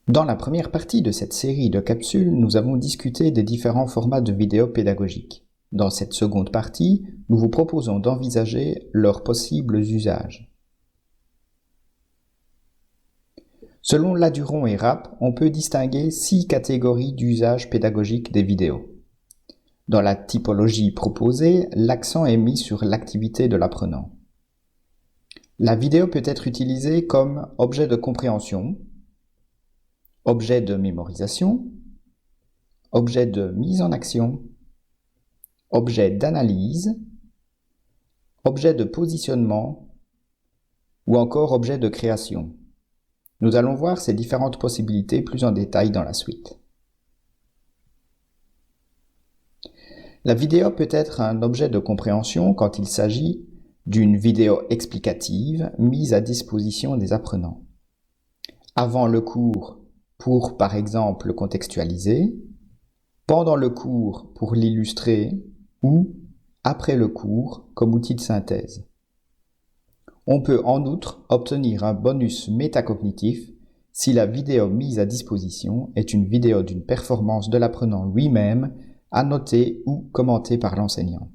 Dans la première partie de cette série de capsules, nous avons discuté des différents formats de vidéos pédagogiques. Dans cette seconde partie, nous vous proposons d'envisager leurs possibles usages. Selon Laduron et Rapp, on peut distinguer 6 catégories d'usage pédagogique des vidéos. Dans la typologie proposée, l'accent est mis sur l'activité de l'apprenant. La vidéo peut être utilisée comme objet de compréhension, objet de mémorisation, objet de mise en action, objet d'analyse, objet de positionnement ou encore objet de création. Nous allons voir ces différentes possibilités plus en détail dans la suite. La vidéo peut être un objet de compréhension quand il s'agit d'une vidéo explicative mise à disposition des apprenants. Avant le cours, pour par exemple le contextualiser, pendant le cours pour l'illustrer ou après le cours comme outil de synthèse. On peut en outre obtenir un bonus métacognitif si la vidéo mise à disposition est une vidéo d'une performance de l'apprenant lui-même, annotée ou commentée par l'enseignant.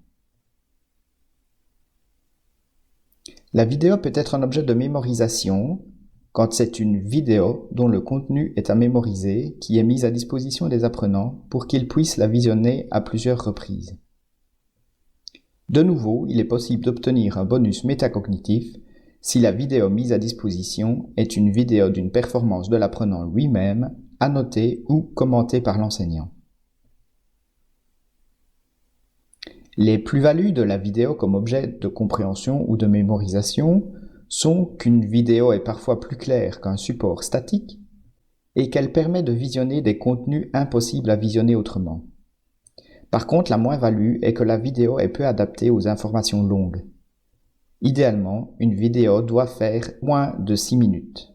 La vidéo peut être un objet de mémorisation quand c'est une vidéo dont le contenu est à mémoriser qui est mise à disposition des apprenants pour qu'ils puissent la visionner à plusieurs reprises. De nouveau, il est possible d'obtenir un bonus métacognitif si la vidéo mise à disposition est une vidéo d'une performance de l'apprenant lui-même, annotée ou commentée par l'enseignant. Les plus-values de la vidéo comme objet de compréhension ou de mémorisation sont qu'une vidéo est parfois plus claire qu'un support statique et qu'elle permet de visionner des contenus impossibles à visionner autrement. Par contre, la moins-value est que la vidéo est peu adaptée aux informations longues. Idéalement, une vidéo doit faire moins de 6 minutes.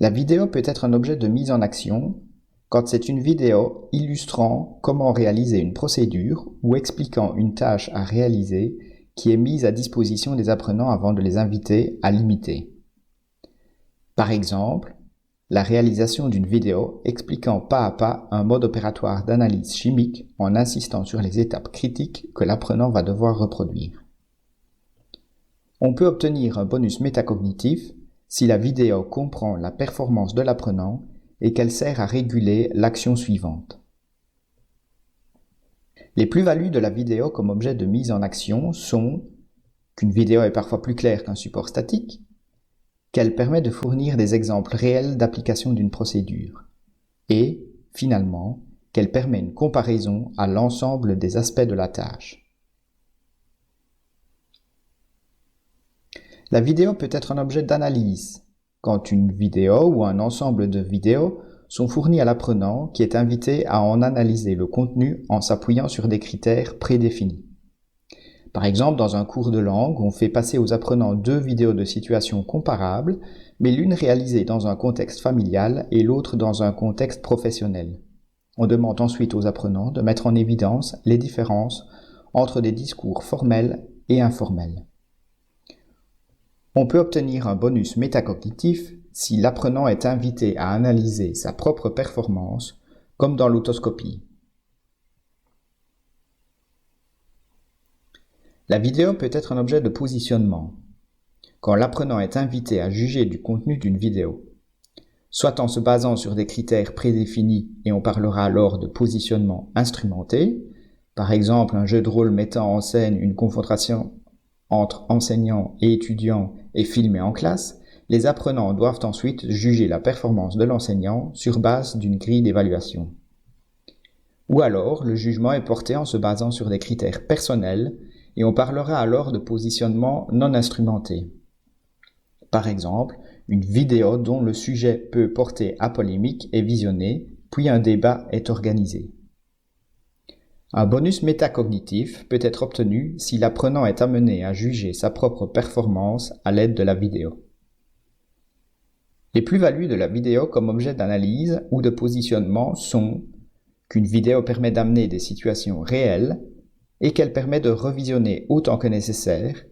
La vidéo peut être un objet de mise en action quand c'est une vidéo illustrant comment réaliser une procédure ou expliquant une tâche à réaliser qui est mise à disposition des apprenants avant de les inviter à l'imiter. Par exemple, la réalisation d'une vidéo expliquant pas à pas un mode opératoire d'analyse chimique en insistant sur les étapes critiques que l'apprenant va devoir reproduire. On peut obtenir un bonus métacognitif si la vidéo comprend la performance de l'apprenant et qu'elle sert à réguler l'action suivante. Les plus-values de la vidéo comme objet de mise en action sont qu'une vidéo est parfois plus claire qu'un support statique, qu'elle permet de fournir des exemples réels d'application d'une procédure, et, finalement, qu'elle permet une comparaison à l'ensemble des aspects de la tâche. La vidéo peut être un objet d'analyse, quand une vidéo ou un ensemble de vidéos sont fournis à l'apprenant qui est invité à en analyser le contenu en s'appuyant sur des critères prédéfinis. Par exemple, dans un cours de langue, on fait passer aux apprenants 2 vidéos de situations comparables, mais l'une réalisée dans un contexte familial et l'autre dans un contexte professionnel. On demande ensuite aux apprenants de mettre en évidence les différences entre des discours formels et informels. On peut obtenir un bonus métacognitif si l'apprenant est invité à analyser sa propre performance, comme dans l'autoscopie. La vidéo peut être un objet de positionnement, quand l'apprenant est invité à juger du contenu d'une vidéo, soit en se basant sur des critères prédéfinis et on parlera alors de positionnement instrumenté, par exemple un jeu de rôle mettant en scène une confrontation entre enseignants et étudiants et filmé en classe, les apprenants doivent ensuite juger la performance de l'enseignant sur base d'une grille d'évaluation. Ou alors, le jugement est porté en se basant sur des critères personnels et on parlera alors de positionnement non instrumenté. Par exemple, une vidéo dont le sujet peut porter à polémique est visionnée, puis un débat est organisé. Un bonus métacognitif peut être obtenu si l'apprenant est amené à juger sa propre performance à l'aide de la vidéo. Les plus-values de la vidéo comme objet d'analyse ou de positionnement sont qu'une vidéo permet d'amener des situations réelles et qu'elle permet de revisionner autant que nécessaire.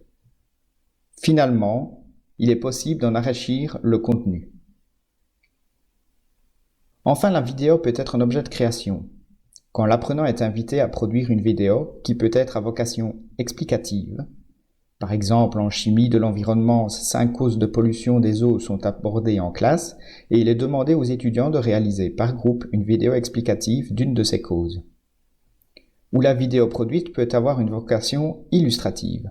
Finalement, il est possible d'en enrichir le contenu. Enfin, la vidéo peut être un objet de création. Quand l'apprenant est invité à produire une vidéo qui peut être à vocation explicative, par exemple, en chimie de l'environnement, 5 causes de pollution des eaux sont abordées en classe et il est demandé aux étudiants de réaliser par groupe une vidéo explicative d'une de ces causes. Ou la vidéo produite peut avoir une vocation illustrative.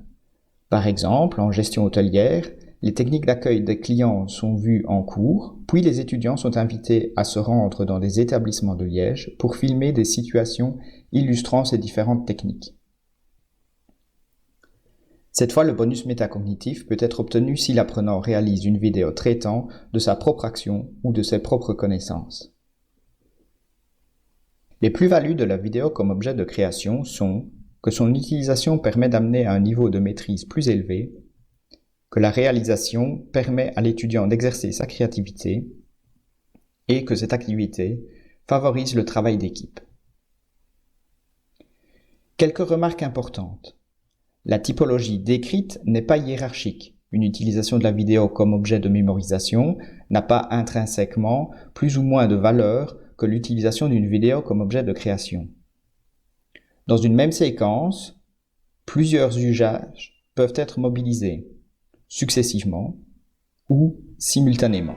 Par exemple, en gestion hôtelière, les techniques d'accueil des clients sont vues en cours, puis les étudiants sont invités à se rendre dans des établissements de Liège pour filmer des situations illustrant ces différentes techniques. Cette fois, le bonus métacognitif peut être obtenu si l'apprenant réalise une vidéo traitant de sa propre action ou de ses propres connaissances. Les plus-values de la vidéo comme objet de création sont que son utilisation permet d'amener à un niveau de maîtrise plus élevé, que la réalisation permet à l'étudiant d'exercer sa créativité et que cette activité favorise le travail d'équipe. Quelques remarques importantes. La typologie décrite n'est pas hiérarchique. Une utilisation de la vidéo comme objet de mémorisation n'a pas intrinsèquement plus ou moins de valeur que l'utilisation d'une vidéo comme objet de création. Dans une même séquence, plusieurs usages peuvent être mobilisés, successivement ou simultanément.